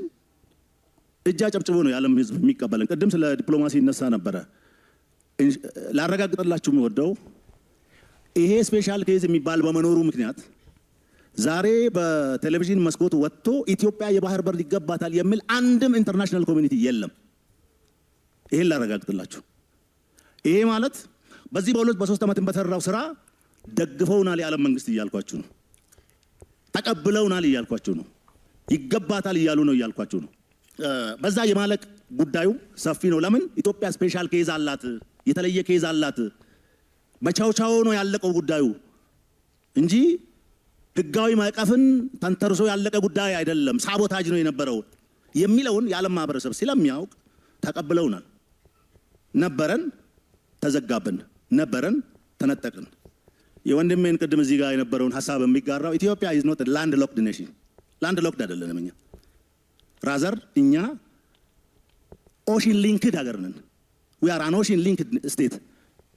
እጃ ጨብጭቦ ነው የዓለም ህዝብ የሚቀበለን። ቅድም ስለ ዲፕሎማሲ ይነሳ ነበረ። ላረጋግጥላችሁ የሚወደው ይሄ ስፔሻል ኬዝ የሚባል በመኖሩ ምክንያት ዛሬ በቴሌቪዥን መስኮት ወጥቶ ኢትዮጵያ የባህር በር ይገባታል የሚል አንድም ኢንተርናሽናል ኮሚኒቲ የለም። ይሄን ላረጋግጥላችሁ። ይሄ ማለት በዚህ በ2-3 ዓመት በተራው ስራ ደግፈውናል የዓለም መንግስት እያልኳችሁ ነው። ተቀብለውናል እያልኳችሁ ነው። ይገባታል እያሉ ነው እያልኳችሁ ነው። በዛ የማለቅ ጉዳዩ ሰፊ ነው። ለምን ኢትዮጵያ ስፔሻል ኬዝ አላት፣ የተለየ ኬዝ አላት። በቻውቻው ነው ያለቀው ጉዳዩ እንጂ ህጋዊ ማዕቀፍን ተንተርሶ ያለቀ ጉዳይ አይደለም። ሳቦታጅ ነው የነበረው የሚለውን የዓለም ማህበረሰብ ስለሚያውቅ ተቀብለውናል። ነበረን ተዘጋብን፣ ነበረን ተነጠቅን። የወንድሜን ቅድም እዚህ ጋር የነበረውን ሐሳብ የሚጋራው ኢትዮጵያ is not a landlocked nation። landlocked አይደለንም እኛ። ራዘር እኛ ኦሽን ሊንክድ ሀገር ነን። we are an ocean linked state።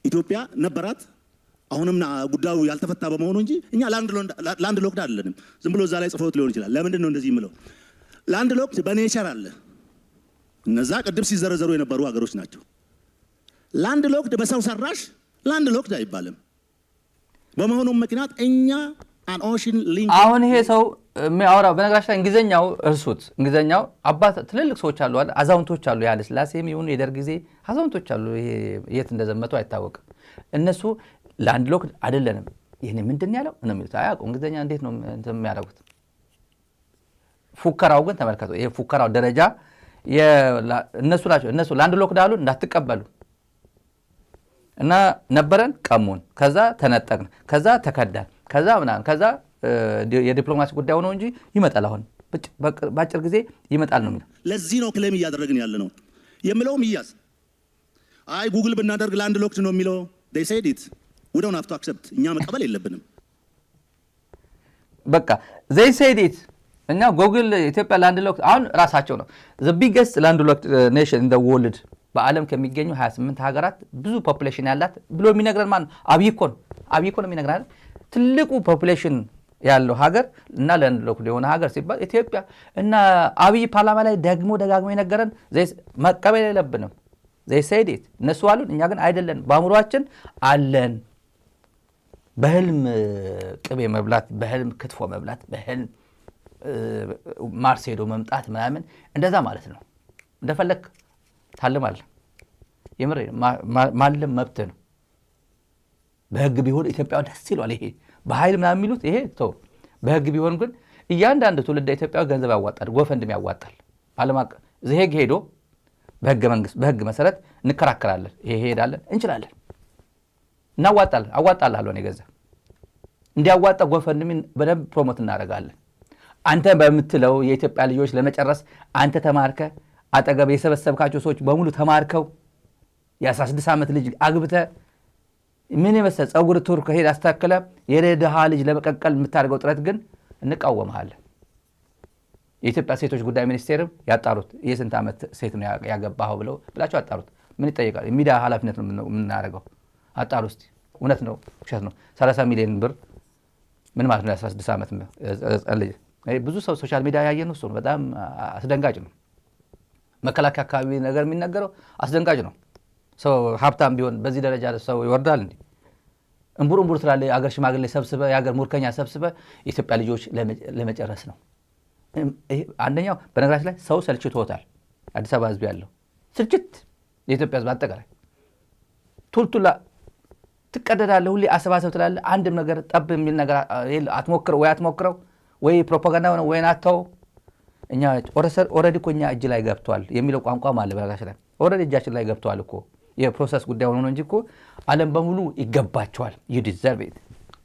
ኢትዮጵያ ነበራት፣ አሁንም ጉዳዩ ያልተፈታ በመሆኑ እንጂ እኛ ላንድ ሎክድ አይደለንም። ዝም ብሎ እዛ ላይ ጽፎት ሊሆን ይችላል። ለምንድን ነው እንደዚህ የምለው? ላንድ ሎክድ በኔቸር አለ። እነዛ ቅድም ሲዘረዘሩ የነበሩ ሀገሮች ናቸው። ላንድ ሎክድ በሰው ሰራሽ ላንድ ሎክድ አይባልም። በመሆኑም ምክንያት እኛ አን ኦሽን ሊንክ። አሁን ይሄ ሰው የሚያወራው በነገራችን ላይ እንግሊዘኛው እርሱት። እንግሊዘኛው አባት ትልልቅ ሰዎች አሉ፣ አዛውንቶች አሉ። ያለ ስላሴም ይሁን የደርግ ጊዜ አዛውንቶች አሉ። ይሄ የት እንደዘመቱ አይታወቅም። እነሱ ላንድ ሎክድ አይደለንም ይሄን ምንድን ያለው ነው የሚሉት። አያውቁም እንግሊዘኛ እንዴት ነው የሚያደርጉት። ፉከራው ግን ተመልከቱ። ይሄ ፉከራው ደረጃ እነሱ ናቸው። እነሱ ላንድ ሎክድ አሉ እንዳትቀበሉ እና ነበረን ቀሙን፣ ከዛ ተነጠቅን፣ ከዛ ተከዳን፣ ከዛ ምናምን፣ ከዛ የዲፕሎማሲ ጉዳይ ሆኖ እንጂ ይመጣል። አሁን በአጭር ጊዜ ይመጣል ነው የሚለው። ለዚህ ነው ክሌም እያደረግን ያለ ነው የምለውም ይያዝ። አይ ጉግል ብናደርግ ላንድ ሎክድ ነው የሚለው they said it we don't have to accept። እኛ መቀበል የለብንም በቃ they said it። እኛ ጉግል ኢትዮጵያ ላንድ ሎክድ አሁን ራሳቸው ነው the biggest land locked nation in the world በዓለም ከሚገኙ 28 ሀገራት ብዙ ፖፑሌሽን ያላት ብሎ የሚነግረን ማን? አብይ እኮ ነው የሚነግረን። ትልቁ ፖፑሌሽን ያለው ሀገር እና ለንደሎክል የሆነ ሀገር ሲባል ኢትዮጵያ እና አብይ ፓርላማ ላይ ደጋግሞ የነገረን መቀበል የለብንም። ዘይሰይዴት እነሱ አሉን፣ እኛ ግን አይደለን። በአእምሯችን አለን። በህልም ቅቤ መብላት፣ በህልም ክትፎ መብላት፣ በህልም ማርስ ሄዶ መምጣት ምናምን እንደዛ ማለት ነው። እንደፈለግ ታልማለህ። የምር ማለም መብት ነው። በህግ ቢሆን ኢትዮጵያ ደስ ይሏል። ይሄ በኃይል ምናምን የሚሉት ይሄ ተው። በህግ ቢሆን ግን እያንዳንዱ ትውልደ ኢትዮጵያ ገንዘብ ያዋጣል፣ ጎፈንድም ያዋጣል። ዓለም አቀፍ ዜግ ሄዶ በህግ መሰረት እንከራከራለን። ይሄ ሄዳለን፣ እንችላለን፣ እናዋጣለን። አዋጣልሃለሁ እኔ ገንዘብ እንዲያዋጣ ጎፈንድምን በደንብ ፕሮሞት እናደርጋለን። አንተ በምትለው የኢትዮጵያ ልጆች ለመጨረስ አንተ ተማርከ አጠገብ የሰበሰብካቸው ሰዎች በሙሉ ተማርከው የ16 ዓመት ልጅ አግብተ ምን የመሰለ ጸጉር ቱርክ ሄድ አስተካክለ የደሃ ልጅ ለመቀቀል የምታደርገው ጥረት ግን እንቃወምሃለን። የኢትዮጵያ ሴቶች ጉዳይ ሚኒስቴርም ያጣሩት የስንት ዓመት ሴት ነው ያገባኸው ብላቸው አጣሩት። ምን ይጠይቃል? የሚዲያ ኃላፊነት ነው የምናደርገው። አጣሩ እስቲ እውነት ነው ውሸት ነው? 30 ሚሊዮን ብር ምን ማለት ነው? 16 ዓመት ልጅ ብዙ ሰው ሶሻል ሚዲያ ያየን እሱ ነው። በጣም አስደንጋጭ ነው። መከላከያ አካባቢ ነገር የሚነገረው አስደንጋጭ ነው። ሰው ሀብታም ቢሆን በዚህ ደረጃ ሰው ይወርዳል እንዴ? እንቡር ስላለ የአገር ሽማግሌ ሰብስበ የአገር ሙርከኛ ሰብስበ የኢትዮጵያ ልጆች ለመጨረስ ነው። አንደኛው በነገራችን ላይ ሰው ሰልችቶታል። አዲስ አበባ ህዝብ ያለው ስልችት፣ የኢትዮጵያ ህዝብ አጠቃላይ ቱልቱላ ትቀደዳለህ። ሁሌ አሰባሰብ ትላለህ። አንድም ነገር ጠብ የሚል ነገር አትሞክረው ወይ ፕሮፓጋንዳ ነው ወይ ናተው። እኛ ኦልሬዲ እኮ እኛ እጅ ላይ ገብቷል የሚለው ቋንቋ ማለት በነገራችን ላይ ኦልሬዲ እጃችን ላይ ገብቷል እኮ። የፕሮሰስ ጉዳይ ሆኖ እንጂ እኮ ዓለም በሙሉ ይገባቸዋል። you deserve it,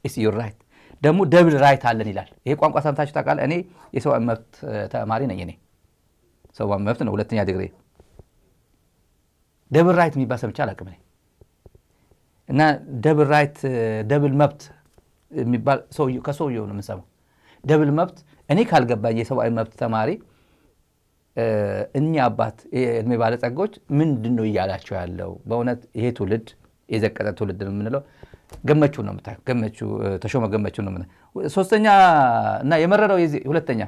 it's your right። ደግሞ ደብል ራይት አለን ይላል። ይሄ ቋንቋ ሰምታችሁ ታውቃለህ? እኔ የሰብአዊ መብት ተማሪ ነኝ። እኔ ሰብአዊ መብት ነው 2ኛ ዲግሪ። ደብል ራይት የሚባል ሰምቼ አላውቅም እኔ። እና ደብል ራይት ደብል መብት የሚባል ከሰውየው ነው የምንሰማው። ደብል መብት እኔ ካልገባኝ የሰብአዊ መብት ተማሪ እኛ አባት እድሜ ባለጸጎች ምንድን ነው እያላቸው ያለው? በእውነት ይሄ ትውልድ የዘቀጠ ትውልድ ነው የምንለው። ገመቹ ነው ተሾመ ገመቹ ነው። ሶስተኛ እና የመረረው ሁለተኛ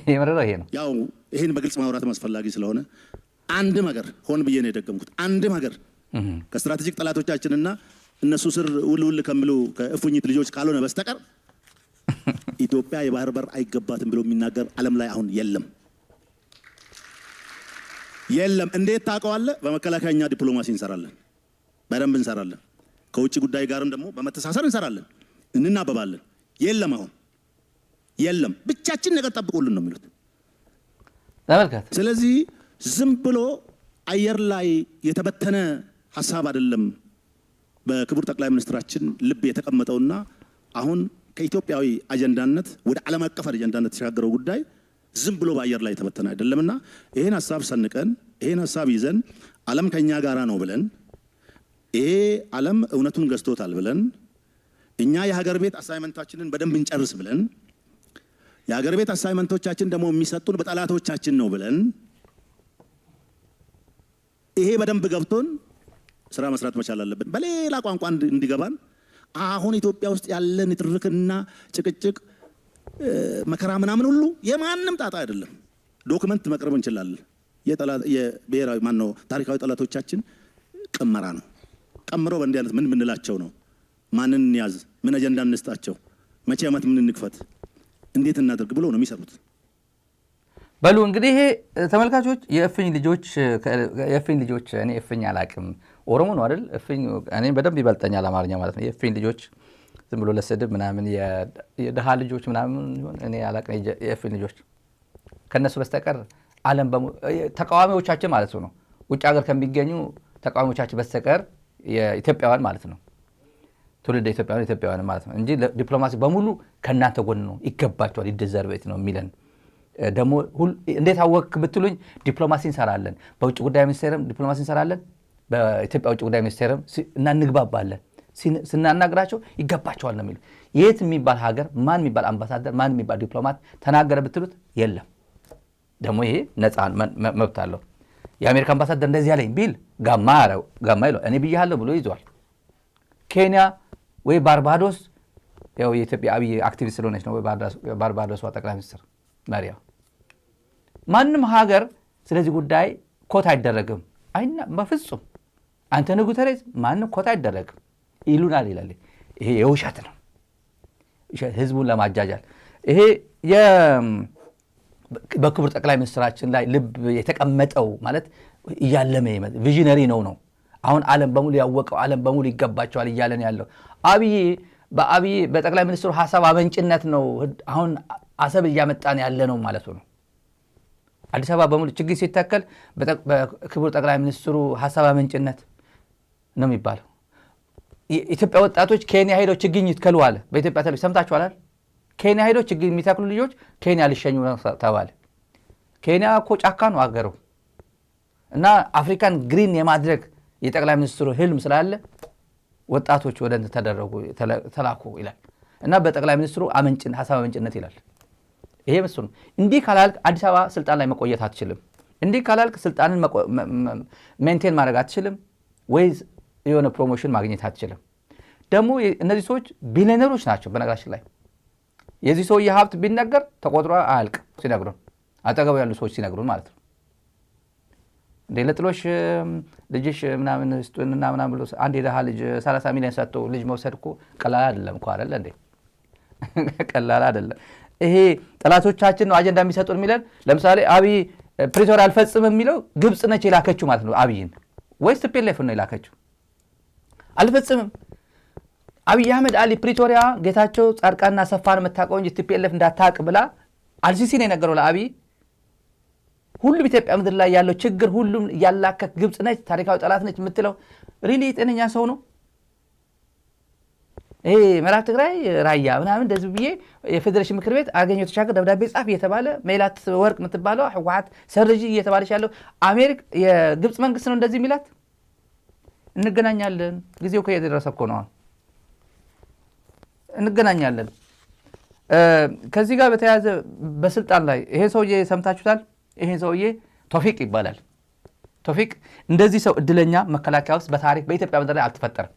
የመረረው ይሄ ነው። ያው ይሄን በግልጽ ማውራት አስፈላጊ ስለሆነ አንድ ነገር ሆን ብዬ ነው የደገምኩት። አንድ ነገር ከስትራቴጂክ ጠላቶቻችንና እነሱ ስር ውል ከሚሉ ከእፉኝት ልጆች ካልሆነ በስተቀር ኢትዮጵያ የባህር በር አይገባትም ብሎ የሚናገር ዓለም ላይ አሁን የለም። እንዴት ታውቀዋለህ? በመከላከያኛ ዲፕሎማሲ እንሰራለን፣ በደንብ እንሰራለን። ከውጭ ጉዳይ ጋርም ደግሞ በመተሳሰር እንሰራለን፣ እንናበባለን። አሁን ብቻችን ነገር ጠብቁልን ነው የሚሉት። ተመልከት። ስለዚህ ዝም ብሎ አየር ላይ የተበተነ ሀሳብ አይደለም በክቡር ጠቅላይ ሚኒስትራችን ልብ የተቀመጠውና አሁን ከኢትዮጵያዊ አጀንዳነት ወደ ዓለም አቀፍ አጀንዳነት የተሻገረው ጉዳይ ዝም ብሎ በአየር ላይ የተበተነ አይደለምና ይሄን ሀሳብ ሰንቀን ይሄን ሀሳብ ይዘን ዓለም ከኛ ጋራ ነው ብለን ይሄ ዓለም እውነቱን ገዝቶታል ብለን እኛ የሀገር ቤት አሳይመንታችንን በደንብ እንጨርስ ብለን የሀገር ቤት አሳይመንቶቻችን ደግሞ የሚሰጡን በጠላቶቻችን ነው ብለን ይሄ በደንብ ገብቶን ስራ መስራት መቻል አለብን። በሌላ ቋንቋ እንዲገባን አሁን ኢትዮጵያ ውስጥ ያለን ትርክና ጭቅጭቅ መከራ ምናምን ሁሉ የማንም ጣጣ አይደለም። ዶክመንት መቅረብ እንችላለን። የብሔራዊ ታሪካዊ ጠላቶቻችን ቅመራ ነው። ቀምረው በእንዲህ አይነት ምን ምንላቸው ነው? ማንን እንያዝ? ምን አጀንዳ እንስጣቸው? መቼ ዓመት ምን እንክፈት? እንዴት እናደርግ ብሎ ነው የሚሰሩት። በሉ እንግዲህ ተመልካቾች የእፍኝ ልጆች እኔ እፍኝ አላቅም። ኦሮሞ ነው አይደል? እፍኝ እኔ በደንብ ይበልጠኛል አማርኛ ማለት ነው። የእፍኝ ልጆች ዝም ብሎ ለስድብ ምናምን የደሃ ልጆች ምናምን ይሆን እኔ አላቅም። የእፍኝ ልጆች ከነሱ በስተቀር ዓለም ተቃዋሚዎቻችን ማለት ነው ውጭ ሀገር ከሚገኙ ተቃዋሚዎቻችን በስተቀር የኢትዮጵያውያን ማለት ነው ትውልደ ኢትዮጵያውያን ማለት ነው እንጂ ዲፕሎማሲ በሙሉ ከእናንተ ጎን ነው፣ ይገባቸዋል፣ ይደዘርቤት ነው የሚለን። ደግሞ እንዴት አወክ ብትሉኝ ዲፕሎማሲ እንሰራለን፣ በውጭ ጉዳይ ሚኒስቴርም ዲፕሎማሲ እንሰራለን፣ በኢትዮጵያ ውጭ ጉዳይ ሚኒስቴርም እና እንግባባለን። ስናናግራቸው ይገባቸዋል ነው የሚሉ። የት የሚባል ሀገር ማን የሚባል አምባሳደር ማን የሚባል ዲፕሎማት ተናገረ ብትሉት የለም። ደግሞ ይሄ ነፃ መብት አለው። የአሜሪካ አምባሳደር እንደዚህ ያለኝ ቢል ጋማ ይለው እኔ ብያለሁ ብሎ ይዟል። ኬንያ ወይ ባርባዶስ ያው የኢትዮጵያ አብይ አክቲቪስት ስለሆነች ነው። ወይ ባርባዶስ ጠቅላይ ሚኒስትር መሪያ ማንም ሀገር ስለዚህ ጉዳይ ኮት አይደረግም አይና በፍጹም አንቶኒዮ ጉተሬስ ማንም ኮት አይደረግም ይሉናል ይላል። ይሄ የውሸት ነው፣ ህዝቡን ለማጃጃል። ይሄ በክቡር ጠቅላይ ሚኒስትራችን ላይ ልብ የተቀመጠው ማለት እያለመ ቪዥነሪ ነው። አሁን ዓለም በሙሉ ያወቀው ዓለም በሙሉ ይገባቸዋል እያለን ያለው በአብይ በጠቅላይ ሚኒስትሩ ሐሳብ አመንጭነት ነው አሁን አሰብ እያመጣን ያለ ነው ማለቱ ነው። አዲስ አበባ በሙሉ ችግኝ ሲተከል በክቡር ጠቅላይ ሚኒስትሩ ሐሳብ አመንጭነት ነው የሚባለው። የኢትዮጵያ ወጣቶች ኬንያ ሄደው ችግኝ ይትከሉ አለ። በኢትዮጵያ ቴሌቪዥን ሰምታችኋል። ኬንያ ሄደው ችግኝ የሚተክሉ ልጆች ኬንያ ሊሸኙ ተባለ። ኬንያ እኮ ጫካ ነው አገሩ እና አፍሪካን ግሪን የማድረግ የጠቅላይ ሚኒስትሩ ህልም ስላለ ወጣቶች ወደ ተላኩ ይላል እና በጠቅላይ ሚኒስትሩ ሐሳብ አመንጭነት ይላል። ይሄ መስሉ ነው። እንዲህ ካላልክ አዲስ አበባ ስልጣን ላይ መቆየት አትችልም። እንዲህ ካላልክ ስልጣንን ሜንቴን ማድረግ አትችልም ወይ የሆነ ፕሮሞሽን ማግኘት አትችልም። ደግሞ እነዚህ ሰዎች ቢሊዮነሮች ናቸው። በነገራችን ላይ የዚህ ሰው የሀብት ቢነገር ተቆጥሮ አያልቅ ሲነግሩን፣ አጠገቡ ያሉ ሰዎች ሲነግሩን ማለት ነው። እንደ ለጥሎሽ ልጅሽ ምናምን ስጡንና ምናምን ብሎ አንድ የደሃ ልጅ 30 ሚሊዮን ሰጥቶ ልጅ መውሰድ እኮ ቀላል አይደለም እኮ አይደለ እንዴ? ቀላል አይደለም። ይሄ ጠላቶቻችን ነው አጀንዳ የሚሰጡን የሚለን። ለምሳሌ አብይ ፕሪቶሪያ አልፈጽም የሚለው ግብጽ ነች የላከችው ማለት ነው አብይን፣ ወይስ ቲፒኤልኤፍ ነው የላከችው? አልፈጽምም። አብይ አህመድ አሊ ፕሪቶሪያ ጌታቸው ጻድቃንና ሰፋን የምታውቀው እንጂ ቲፒኤልኤፍ እንዳታውቅ ብላ አልሲሲ ነው የነገረው ለአብይ። ሁሉም ኢትዮጵያ ምድር ላይ ያለው ችግር ሁሉም ያላከክ ግብጽ ነች ታሪካዊ ጠላት ነች የምትለው ሪሊ ጤነኛ ሰው ነው? ይሄ ምዕራብ ትግራይ ራያ ምናምን እንደዚህ ብዬ የፌዴሬሽን ምክር ቤት አገኘሁ ተሻገር ደብዳቤ ጻፍ እየተባለ ሜላት ወርቅ የምትባለው ህወሓት ሰርጂ እየተባለች ያለው አሜሪካ የግብጽ መንግስት ነው እንደዚህ የሚላት። እንገናኛለን፣ ጊዜው ከየደረሰ እኮ ነው። እንገናኛለን። ከዚህ ጋር በተያያዘ በስልጣን ላይ ይሄ ሰውዬ ሰምታችሁታል። ይሄ ሰውዬ ቶፊቅ ይባላል። ቶፊቅ እንደዚህ ሰው እድለኛ መከላከያ ውስጥ በታሪክ በኢትዮጵያ ምድር ላይ አልተፈጠረም።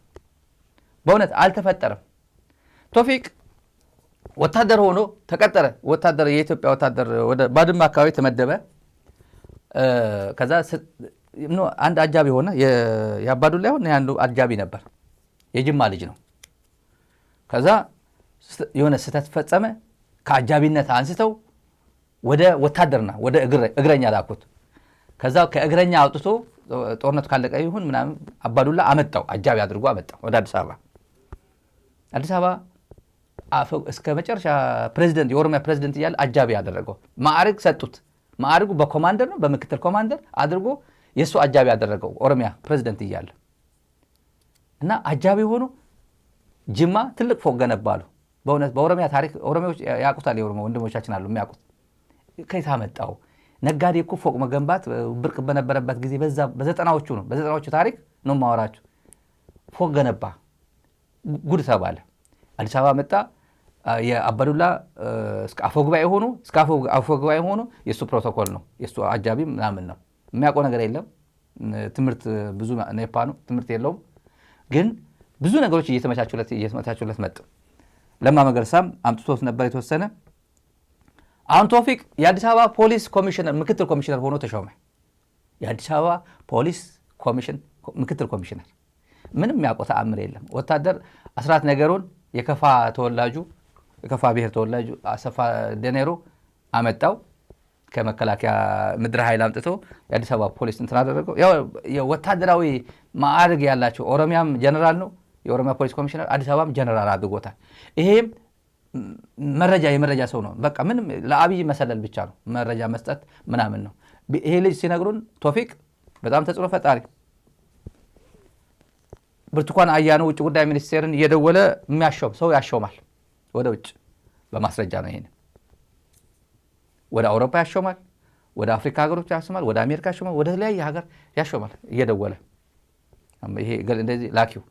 በእውነት አልተፈጠረም። ቶፊቅ ወታደር ሆኖ ተቀጠረ። ወታደር የኢትዮጵያ ወታደር ወደ ባድመ አካባቢ ተመደበ። ከዛ አንድ አጃቢ ሆነ። የአባዱላ ይሁን ያንዱ አጃቢ ነበር። የጅማ ልጅ ነው። ከዛ የሆነ ስህተት ፈጸመ። ከአጃቢነት አንስተው ወደ ወታደርና ወደ እግረኛ ላኩት። ከዛ ከእግረኛ አውጥቶ ጦርነቱ ካለቀ ይሁን ምናምን አባዱላ አመጣው፣ አጃቢ አድርጎ አመጣው ወደ አዲስ አበባ። አዲስ አበባ እስከ መጨረሻ ፕሬዝዳንት የኦሮሚያ ፕሬዝዳንት እያለ አጃቢ ያደረገው ማዕረግ ሰጡት። ማዕረጉ በኮማንደር ነው፣ በምክትል ኮማንደር አድርጎ የሱ አጃቢ ያደረገው ኦሮሚያ ፕሬዝዳንት እያለ እና አጃቢ ሆኖ ጅማ ትልቅ ፎቅ ገነባሉ። በእውነት በኦሮሚያ ታሪክ ኦሮሚያዎች ያውቁታል። የኦሮሞ ወንድሞቻችን አሉ የሚያውቁት። ከየት አመጣው? ነጋዴ እኮ ፎቅ መገንባት ብርቅ በነበረበት ጊዜ በዘጠናዎቹ ነው። በዘጠናዎቹ ታሪክ ነው ማወራችሁ። ፎቅ ገነባ፣ ጉድ ተባለ። አዲስ አበባ መጣ። የአባዱላ እስከ አፈጉባኤ ሆኖ የሱ ፕሮቶኮል ነው፣ የሱ አጃቢ ምናምን ነው። የሚያውቀው ነገር የለም። ትምህርት ብዙ ኔፓ ነው፣ ትምህርት የለውም። ግን ብዙ ነገሮች እየተመቻቹለት መጡ። ለማ መገርሳም አምጥቶት ነበር የተወሰነ። አሁን ቶፊቅ የአዲስ አበባ ፖሊስ ኮሚሽነር ምክትል ኮሚሽነር ሆኖ ተሾመ። የአዲስ አበባ ፖሊስ ኮሚሽን ምክትል ኮሚሽነር። ምንም ያውቀው ተአምር የለም። ወታደር አስራት ነገሩን የከፋ ብሔር ተወላጁ አሰፋ ደኔሮ አመጣው። ከመከላከያ ምድር ኃይል አምጥቶ የአዲስ አበባ ፖሊስ እንትን አደረገው። ያው የወታደራዊ ማዕረግ ያላቸው ኦሮሚያም ጀነራል ነው የኦሮሚያ ፖሊስ ኮሚሽነር፣ አዲስ አበባም ጀነራል አድርጎታል። ይሄም የመረጃ ሰው ነው። በቃ ምንም ለአብይ መሰለል ብቻ ነው፣ መረጃ መስጠት ምናምን ነው። ይሄ ልጅ ሲነግሩን ቶፊቅ በጣም ተጽዕኖ ፈጣሪ። ብርቱካን አያኖ ውጭ ጉዳይ ሚኒስቴርን እየደወለ የሚያሾም ሰው ያሾማል። ወደ ውጭ በማስረጃ ነው። ይሄን ወደ አውሮፓ ያሾማል፣ ወደ አፍሪካ ሀገሮች ያሾማል፣ ወደ አሜሪካ ያሾማል፣ ወደ ተለያየ ሀገር ያሾማል እየደወለ። ይሄ እንደዚህ ላኪው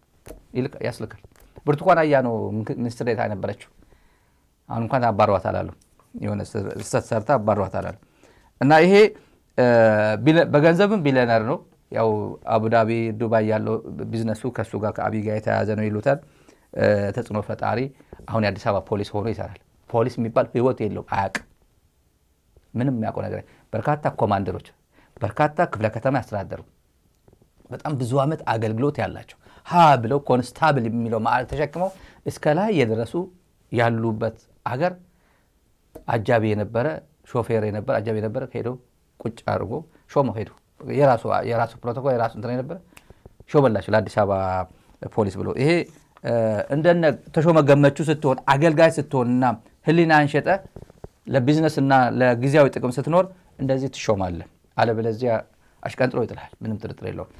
ያስልካል። ብርቱካን አያኖ ሚኒስትር ዴኤታ ነበረችው። አሁን እንኳን አባሯታል አሉ። የሆነ ስተት ሰርታ አባሯታል አሉ። እና ይሄ በገንዘብም ቢሊዮነር ነው። ያው አቡዳቢ ዱባይ ያለው ቢዝነሱ ከሱ ጋር ከአብይ ጋር የተያያዘ ነው ይሉታል። ተጽዕኖ ፈጣሪ አሁን የአዲስ አበባ ፖሊስ ሆኖ ይሰራል። ፖሊስ የሚባል ህይወት የለውም፣ አያውቅም፣ ምንም የሚያውቀው ነገር። በርካታ ኮማንደሮች፣ በርካታ ክፍለ ከተማ ያስተዳደሩ በጣም ብዙ ዓመት አገልግሎት ያላቸው ብለው ኮንስታብል የሚለው ማዕረግ ተሸክመው እስከ ላይ የደረሱ ያሉበት አገር አጃቢ የነበረ ሾፌር የነበረ አጃቢ የነበረ ሄዶ ቁጭ አድርጎ ሾመው ሄዶ የራሱ ፕሮቶኮል የራሱ እንትን የነበረ ሾመላቸው ለአዲስ አበባ ፖሊስ ብሎ። ይሄ እንደነ ተሾመ ገመቹ ስትሆን አገልጋይ ስትሆንና ህሊናን ሸጠ ለቢዝነስና ለጊዜያዊ ጥቅም ስትኖር እንደዚህ ትሾማለህ። አለበለዚያ አሽቀንጥሮ ይጥላል። ምንም ጥርጥር የለውም።